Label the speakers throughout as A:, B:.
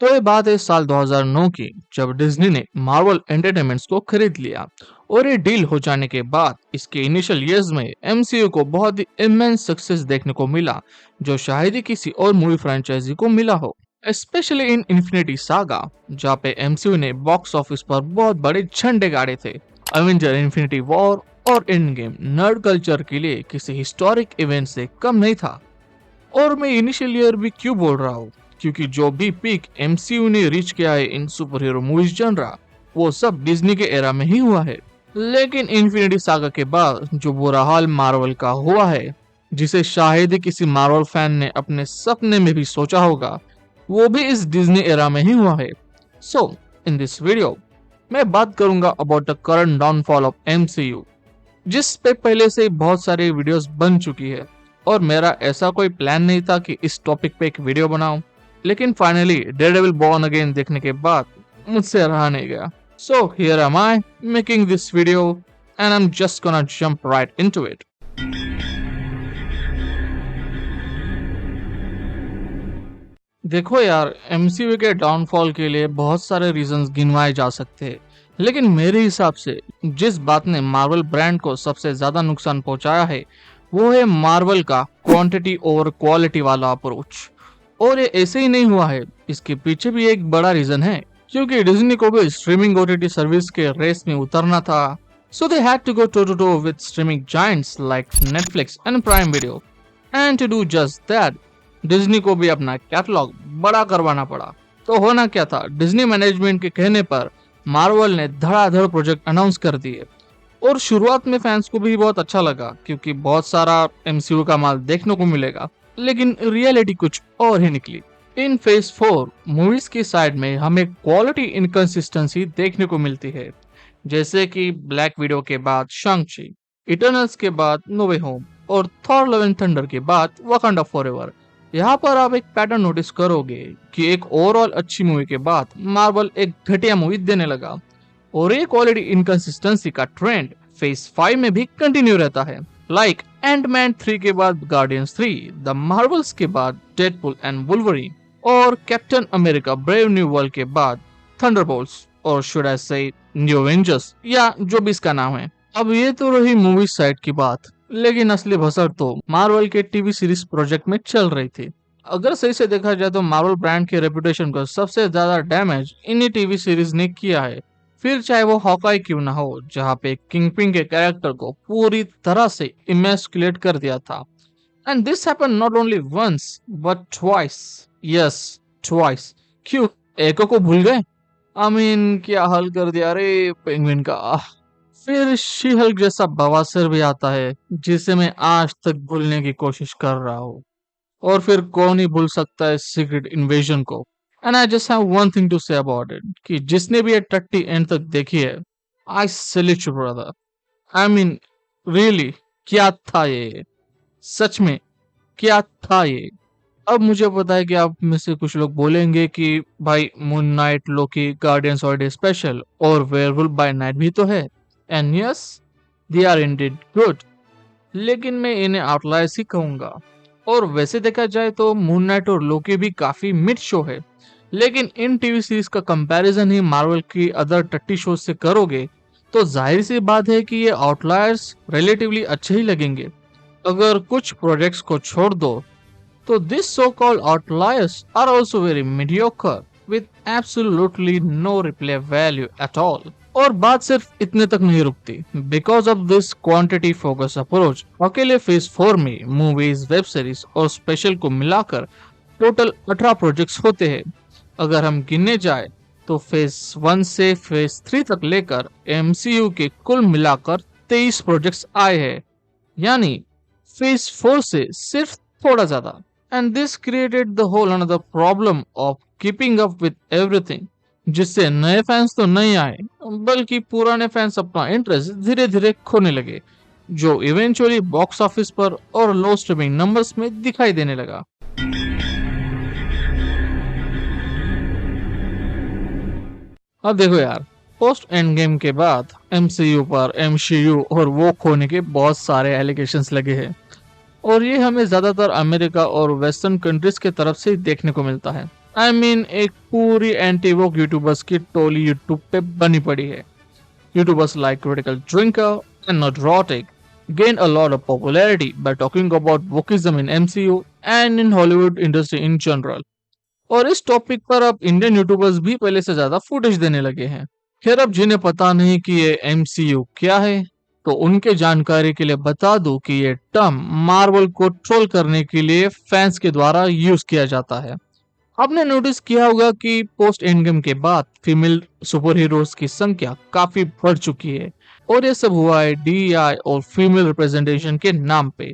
A: तो ये बात है साल 2009 की, जब डिज्नी ने मार्वल एंटरटेनमेंट्स को खरीद लिया। और ये डील हो जाने के बाद इसके इनिशियल इयर्स में एमसीयू को बहुत ही इमेंस सक्सेस देखने को मिला, जो शायद ही किसी और मूवी फ्रेंचाइजी को मिला हो, स्पेशली इन इन्फिनिटी सागा, जहाँ पे एमसीयू ने बॉक्स ऑफिस पर बहुत बड़े झंडे गाड़े थे। एवेंजर इन्फिनिटी वॉर और एंड गेम नर्ड कल्चर के लिए किसी हिस्टोरिक इवेंट से कम नहीं था। और मैं इनिशियल ईयर भी क्यों बोल रहा हूँ, क्योंकि जो भी पीक एमसीयू ने रीच किया है इन सुपर हीरो मूवीज जनरा, वो सब डिज्नी के एरा में ही हुआ है। लेकिन इन्फिनिटी सागा के बाद जो बुरा हाल मार्वल का हुआ है, जिसे शायद ही किसी मार्वल फैन ने अपने सपने में भी सोचा होगा, वो भी इस डिज्नी एरा में ही हुआ है। सो इन दिस वीडियो मैं बात करूंगा about the current downfall of MCU, जिस पे पहले से बहुत सारी वीडियोस बन चुकी है। और मेरा ऐसा कोई प्लान नहीं था कि इस टॉपिक पे एक वीडियो बनाऊं, लेकिन फाइनली डेयरडेविल बॉर्न अगेन देखने के बाद मुझसे रहा नहीं गया। So here am I making this video and I am just gonna jump right into it. देखो यार, एमसीयू के डाउनफॉल के लिए बहुत सारे रीजंस गिनवाए जा सकते हैं, लेकिन मेरे हिसाब से जिस बात ने मार्वल ब्रांड को सबसे ज्यादा नुकसान पहुंचाया है, वो है मार्वल का क्वांटिटी ओवर क्वालिटी वाला अप्रोच। और ये ऐसे ही नहीं हुआ है, इसके पीछे भी एक बड़ा रीजन है, क्योंकि डिज्नी को भी स्ट्रीमिंग ओटीटी सर्विस के रेस में उतरना था। So they had to go to to with streaming giants like Netflix and Prime Video. And to do just that, Disney को भी अपना कैटलॉग बड़ा करवाना पड़ा। तो होना क्या था, डिज्नी मैनेजमेंट के कहने पर मार्वल ने धड़ाधड़ प्रोजेक्ट अनाउंस कर दिए। और शुरुआत में फैंस को भी बहुत अच्छा लगा, क्योंकि बहुत सारा एमसीयू का माल देखने को मिलेगा। लेकिन रियलिटी कुछ और ही निकली। इन फेज 4 मूवीज की साइड में हमें क्वालिटी इनकंसिस्टेंसी देखने को मिलती है, जैसे कि ब्लैक विडो के बाद शांग-ची, इटर्नल्स के बाद नो वे होम और थॉर लव एंड थंडर के बाद वकांडा फॉरएवर। यहाँ पर आप एक पैटर्न नोटिस करोगे कि एक ओवरऑल अच्छी मूवी के बाद मार्वल एक घटिया मूवी देने लगा। और ये क्वालिटी इनकंसिस्टेंसी का ट्रेंड फेज 5 में भी कंटिन्यू रहता है। लाइक एंटमैन 3 के बाद गार्डियंस 3, द मार्वल्स के बाद डेडपूल एंड वुल्वरीन, और captain America brave new world के बाद थंडरबोल्ट्स, और शुड आई से न्यू एवेंजर्स, या जो भी इसका नाम है। अब ये तो रही मूवी साइड की बात, लेकिन असली भसड़ तो मार्वल के टीवी सीरीज प्रोजेक्ट में चल रही थी। अगर सही से देखा जाए तो मार्वल ब्रांड के रेपुटेशन को सबसे ज्यादा डैमेज इन्हीं टीवी सीरीज ने किया है। फिर चाहे वो हॉकाई क्यों ना हो, जहाँ पे किंगपिन के कैरेक्टर को पूरी तरह से इमेस्कुलेट कर दिया था। And this happened not only once but twice. Yes, twice. क्यों, एको को भूल गए? आई मीन क्या हाल कर दिया रे पेंगुइन का। फिर शी हल्क जैसा बवासीर भी आता है, जिसे मैं आज तक भूलने की कोशिश कर रहा हूँ। और फिर कौन ही भूल सकता है सीक्रेट इन्वेजन को। And I just have one thing to say about it, कि जिसने भी ये टट्टी एंड तक देखी है, I salute you brother. I mean really, क्या था ये? सच में क्या था ये? अब मुझे पता है कि आप में से कुछ लोग बोलेंगे कि भाई Moon Knight, Loki, Guardians Holiday Special और वेयरवुल्फ बाय नाइट भी तो है। And yes, they are indeed good, लेकिन मैं इन्हें आउटलायर्स ही कहूंगा। और वैसे देखा जाए तो मून नाइट और लोकी भी काफी मिड शो है, लेकिन इन टीवी सीरीज का कंपैरिजन ही मार्वल की अदर टट्टी शो से करोगे तो जाहिर सी बात है कि ये आउटलायर्स रिलेटिवली अच्छे ही लगेंगे। अगर कुछ प्रोजेक्ट्स को छोड़ दो तो this so called outliers are also very mediocre with absolutely no replay value at all. और बात सिर्फ इतने तक नहीं रुकती। Because of this quantity focus approach, अकेले फेज 4 में मूवीज, वेब सीरीज और स्पेशल को मिलाकर टोटल 18 प्रोजेक्ट्स होते हैं। अगर हम गिनने जाए तो फेज 1 से फेज 3 तक लेकर एमसीयू के कुल मिलाकर 23 प्रोजेक्ट्स आए हैं, यानी फेज 4 से सिर्फ थोड़ा ज्यादा। And this created the whole another problem of keeping up with everything, जिससे नए फैंस तो नहीं आए, बल्कि पुराने फैंस अपना इंटरेस्ट धीरे धीरे खोने लगे, जो इवेंचुअली बॉक्स ऑफिस पर और लो स्ट्रीमिंग नंबर्स में दिखाई देने लगा। अब देखो यार, पोस्ट एंड गेम के बाद एमसीयू पर एमसीयू और वो खोने के बहुत सारे एलिगेशंस लगे हैं, और ये हमें ज्यादातर अमेरिका और वेस्टर्न कंट्रीज के तरफ से देखने को मिलता है। एक पूरी एंटी वोक यूट्यूबर्स की टोली यूट्यूब पे बनी पड़ी है। YouTubers like Critical Drinker and Neurotic gained a lot of popularity by talking about wokeism in MCU and in Hollywood industry in general. और इस टॉपिक पर अब इंडियन यूट्यूबर्स भी पहले से ज्यादा फुटेज देने लगे हैं। खैर, अब जिन्हें पता नहीं कि ये MCU क्या है, तो उनके जानकारी के लिए बता दूं कि ये टर्म मार्वल को ट्रोल करने के लिए फैंस के द्वारा यूज किया जाता है। आपने नोटिस किया होगा कि पोस्ट एंड गेम के बाद फीमेल सुपर हीरोज की संख्या काफी बढ़ चुकी है, और ये सब हुआ है DEI और फीमेल रिप्रेजेंटेशन के नाम पे।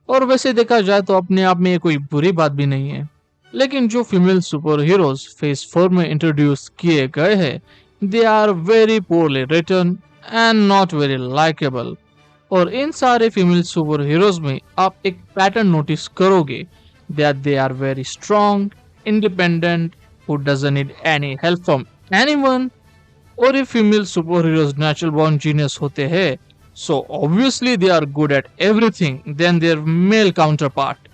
A: और वैसे देखा जाए तो अपने आप में ये कोई बुरी बात भी नहीं है। लेकिन जो फीमेल सुपर हीरोज फेज 4 में इंट्रोड्यूस किए गए हैं, they are very poorly written and not very likeable. और इन सारे फीमेल सुपर हीरोज में आप एक पैटर्न नोटिस करोगे, that they are very strong, independent, who doesn't need any help from anyone। और ये female super heroes natural born genius होते हैं, so obviously they are good at everything than their male counterpart,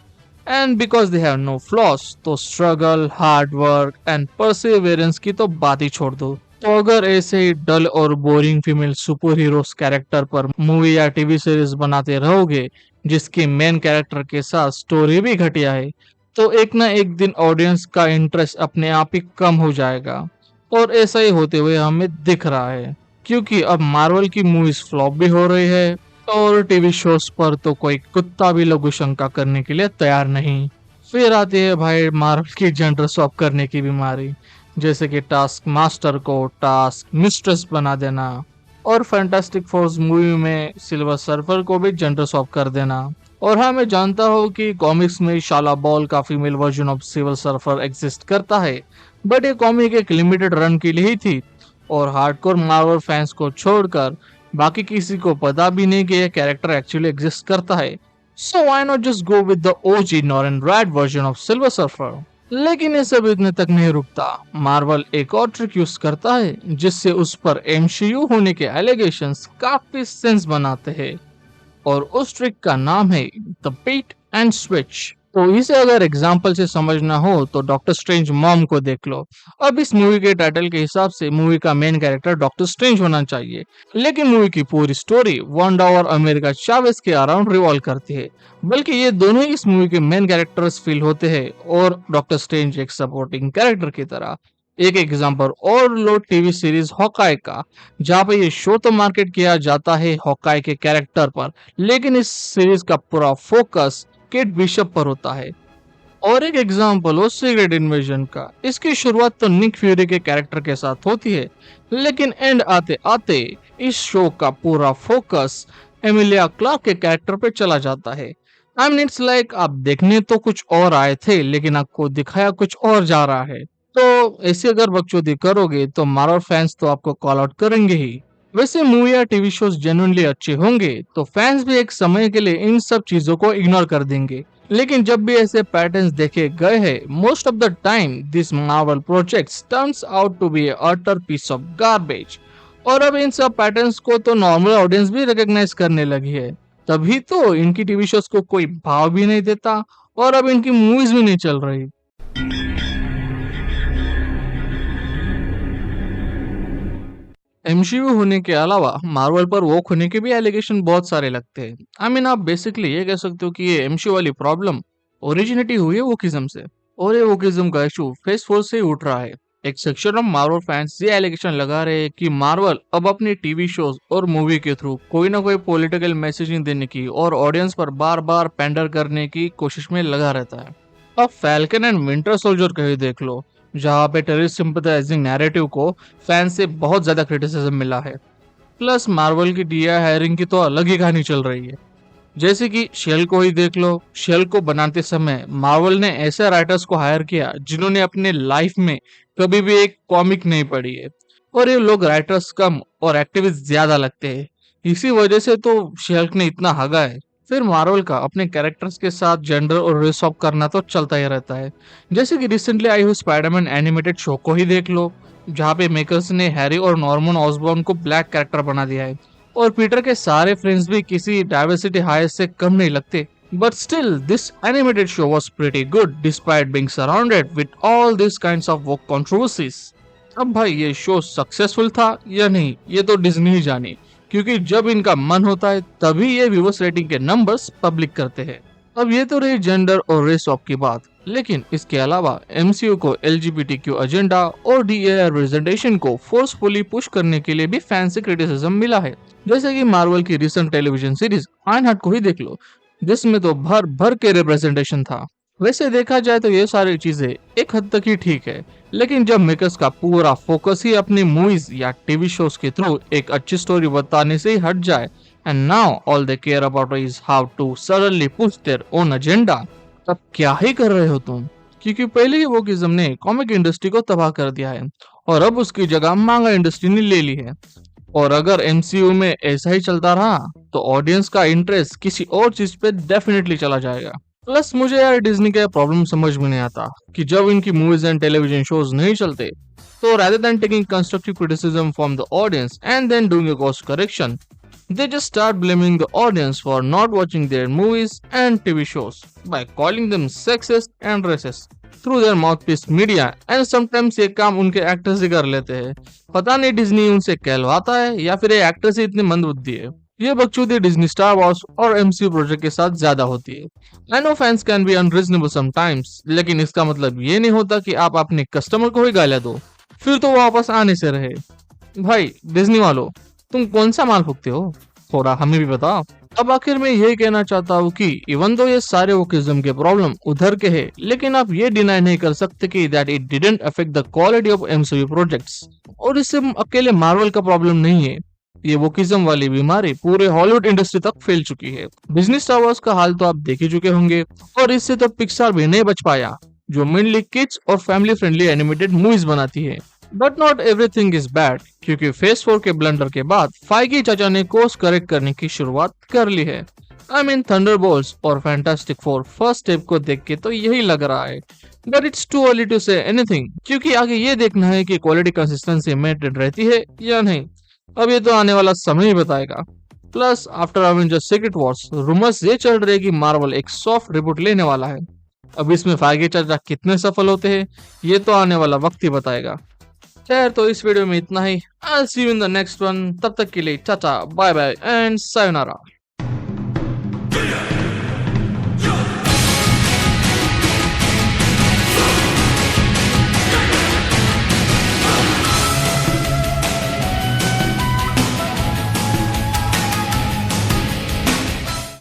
A: and because they have no flaws, तो struggle, hard work and perseverance की तो बात ही छोड़ दो। तो अगर ऐसे ही डल और boring female super heroes character पर मूवी या टीवी सीरीज बनाते रहोगे, जिसकी मेन कैरेक्टर के साथ स्टोरी भी घटिया है, तो एक ना एक दिन ऑडियंस का इंटरेस्ट अपने आप ही कम हो जाएगा। और ऐसा ही होते हुए हमें दिख रहा है, क्योंकि अब मार्वल की मूवीज फ्लॉप भी हो रही है, और टीवी शोज पर तो कोई कुत्ता भी लघु शंका करने के लिए तैयार नहीं। फिर आती है भाई मार्वल की जेंडर स्वैप करने की बीमारी, जैसे कि टास्क मास्टर को टास्क मिस्ट्रेस बना देना, और फैंटास्टिक फोर्स मूवी में सिल्वर सर्फर को भी जेंडर स्वैप कर देना। और हाँ, मैं जानता हूँ कि कॉमिक्स में शाला बॉल का female version of silver surfer exist करता है, बट ये कॉमिक एक लिमिटेड रन के लिए ही थी, और हार्डकोर मार्वल फैंस को छोड़कर बाकी किसी को पता भी नहीं कि यह कैरेक्टर एक्चुअली एग्जिस्ट करता है। So why not just go with the OG Norman red version of silver surfer. लेकिन ये सब इतने तक नहीं रुकता। मार्वल एक और ट्रिक यूज करता है, जिससे उस पर MCU होने के एलिगेशंस काफी सेंस बनाते हैं, और उस ट्रिक का नाम है द बेट एंड स्विच। तो इसे अगर एग्जांपल से समझना हो तो डॉक्टर स्ट्रेंज मॉम को देख लो। अब इस मूवी के टाइटल के हिसाब से मूवी का मेन कैरेक्टर डॉक्टर स्ट्रेंज होना चाहिए, लेकिन मूवी की पूरी स्टोरी वांडा और अमेरिका चावेस के अराउंड रिवॉल्व करती है। बल्कि ये दोनों ही इस मूवी के मेन कैरेक्टर्स फील होते हैं, और डॉक्टर स्ट्रेंज एक सपोर्टिंग कैरेक्टर की तरह। एक एग्जांपल और लो टीवी सीरीज हॉकाई का, जहाँ पे ये शो तो मार्केट किया जाता है हॉकाई के कैरेक्टर पर, लेकिन इस सीरीज का पूरा फोकस केट बिशप पर होता है। और एक एग्जांपल हो सीक्रेट इन्वेजन का। इसकी शुरुआत तो निक फ्यूरी के कैरेक्टर के साथ होती है, लेकिन एंड आते आते इस शो का पूरा फोकस एमिलिया क्लार्क के कैरेक्टर पे चला जाता है। इट्स लाइक आप देखने तो कुछ और आए थे, लेकिन आपको दिखाया कुछ और जा रहा है। तो ऐसे अगर बकचोदी करोगे तो मार्वल फैंस तो आपको कॉल आउट करेंगे ही। वैसे मूवी या टीवी शोज जेन्युइनली अच्छे होंगे तो फैंस भी एक समय के लिए इन सब चीजों को इग्नोर कर देंगे। लेकिन जब भी ऐसे पैटर्न्स देखे गए हैं, most of the time this Marvel projects turns out to be a utter piece of garbage. और अब इन सब पैटर्न्स को तो नॉर्मल ऑडियंस भी रिकॉग्नाइज करने लगी है, तभी तो इनकी टीवी शोज को कोई भाव भी नहीं देता, और अब इनकी मूवीज भी नहीं चल रही। MCU होने के अलावा मार्वल पर वोक होने के भी एलिगेशन बहुत सारे लगते हैं। आप बेसिकली ये कह सकते हो कि ये MCU वाली प्रॉब्लम ओरिजिनेटी हुई है वोकिज्म से, और ये वोकिज्म का इशू फेज 4 से ही उठ रहा है। एक सेक्शन ऑफ मार्वल फैंस ये एलिगेशन लगा रहे हैं कि मार्वल अब अपने टीवी शोज और मूवी के थ्रू कोई ना कोई पॉलिटिकल मैसेजिंग देने की और ऑडियंस पर बार बार पेंडर करने की कोशिश में लगा रहता है। अब फैल्कन एंड विंटर सोल्जर का ही देख लो, जहाँ पे टेररिस्ट सिंपथाइजिंग नैरेटिव को फैन से बहुत ज्यादा क्रिटिसिज्म मिला है। प्लस मार्वल की DI हायरिंग की तो अलग ही कहानी चल रही है। जैसे कि शेल को ही देख लो। शेल को बनाते समय मार्वल ने ऐसे राइटर्स को हायर किया जिन्होंने अपने लाइफ में कभी भी एक कॉमिक नहीं पढ़ी है, और ये लोग राइटर्स कम और एक्टिविस्ट ज्यादा लगते हैं। इसी वजह से तो शेल्क ने इतना हगा है। फिर मार्वल का अपने कैरेक्टर्स के साथ जेंडर और रेस स्वैप करना तो चलता ही रहता है। जैसे कि रिसेंटली आई हुई स्पाइडरमैन एनिमेटेड शो को ही देख लो, जहाँ पे मेकर्स ने हैरी और नॉर्मन ऑसबॉर्न को ब्लैक कैरेक्टर बना दिया है, और पीटर के सारे फ्रेंड्स भी किसी डाइवर्सिटी हायर से कम नहीं लगते। But still, this animated show was pretty good despite being surrounded with all these kinds of woke controversies. अब भाई ये शो सक्सेसफुल था या नहीं ये तो डिज्नी ही जाने, क्योंकि जब इनका मन होता है तभी ये व्यूअर्स रेटिंग के नंबर्स पब्लिक करते हैं। अब ये तो रही जेंडर और रेस ऑफ की बात, लेकिन इसके अलावा एमसीयू को एलजीबीटीक्यू एजेंडा और डीएआई रिप्रेजेंटेशन को फोर्सफुली पुश करने के लिए भी फैन से क्रिटिसिज्म मिला है। जैसे कि मार्वल की recent television series iron heart को ही देख लो, जिसमें तो भर भर के रिप्रेजेंटेशन था। वैसे देखा जाए तो ये सारी चीजें एक हद तक ही ठीक है, लेकिन जब मेकर्स का पूरा फोकस ही अपनी मूवीज या टीवी शोज के थ्रू एक अच्छी स्टोरी बताने से ही हट जाए, and now all they care about is how to suddenly push their own agenda, तब क्या ही कर रहे हो तुम? क्योंकि पहले ही वोकिज्म ने कॉमिक इंडस्ट्री को तबाह कर दिया है और अब उसकी जगह मांगा इंडस्ट्री ने ले ली है। और अगर एमसीयू में ऐसा ही चलता रहा तो ऑडियंस का इंटरेस्ट किसी और चीज पे डेफिनेटली चला जाएगा। प्लस मुझे यार डिज्नी का प्रॉब्लम समझ में नहीं आता कि जब इनकी मूवीज एंड टेलीविजन शोज नहीं चलते तो rather than taking constructive criticism from the audience and then doing a course correction, they just start blaming the audience for not watching their movies and TV shows by calling them sexist and racist through their mouthpiece media, and sometimes ये काम उनके actors ही कर लेते हैं। पता नहीं Disney उनसे कहलवाता है या फिर ये एक्टर्स ही इतनी मंदबुद्धि है। ये बकचोदी डिज्नी स्टार वॉर्स और एमसीयू प्रोजेक्ट के साथ ज्यादा होती है। I know fans can be unreasonable sometimes, लेकिन इसका मतलब ये नहीं होता कि आप अपने कस्टमर को ही गालियां दो फिर तो वापस आने से रहे। भाई डिज्नी वालों, तुम कौन सा माल फूकते हो, थोड़ा हमें भी बताओ। अब आखिर में यही कहना चाहता हूँ कि इवन दो ये सारे वोकिज्म के प्रॉब्लम उधर के हैं, लेकिन आप ये डिनाई नहीं कर सकते कि that it didn't affect the quality of MCU projects. और इससे अकेले मार्वल का प्रॉब्लम नहीं है, ये वोकिज्म वाली बीमारी पूरे हॉलीवुड इंडस्ट्री तक फैल चुकी है। डिज्नी स्टार वॉर्स का हाल तो आप देख ही चुके होंगे, और इससे तो पिक्सार भी नहीं बच पाया, जो मेनली किड्स और फैमिली फ्रेंडली एनिमेटेड मूवीज बनाती है। But not everything is bad, क्योंकि फेज 4 के ब्लंडर के बाद फाइगी चाचा ने कोर्स करेक्ट करने की शुरुआत कर ली है। आई मीन थंडरबोल्ट्स और फैंटास्टिक फोर फर्स्ट स्टेप को देख के तो यही लग रहा है, but it's too early to say anything, क्योंकि आगे ये देखना है कि क्वालिटी कंसिस्टेंसी मेंटेन रहती है या नहीं। अब ये तो आने वाला समय ही बताएगा। Plus after Avengers secret Wars rumours ये चल रहे कि मार्वल एक सॉफ्ट रिबूट लेने वाला है। अब इसमें फाइगी चाचा कितने सफल होते हैं ये तो आने वाला वक्त ही बताएगा। खैर, तो इस वीडियो में इतना ही। I will see you in the next one. तब तक के लिए tata bye bye and sayonara.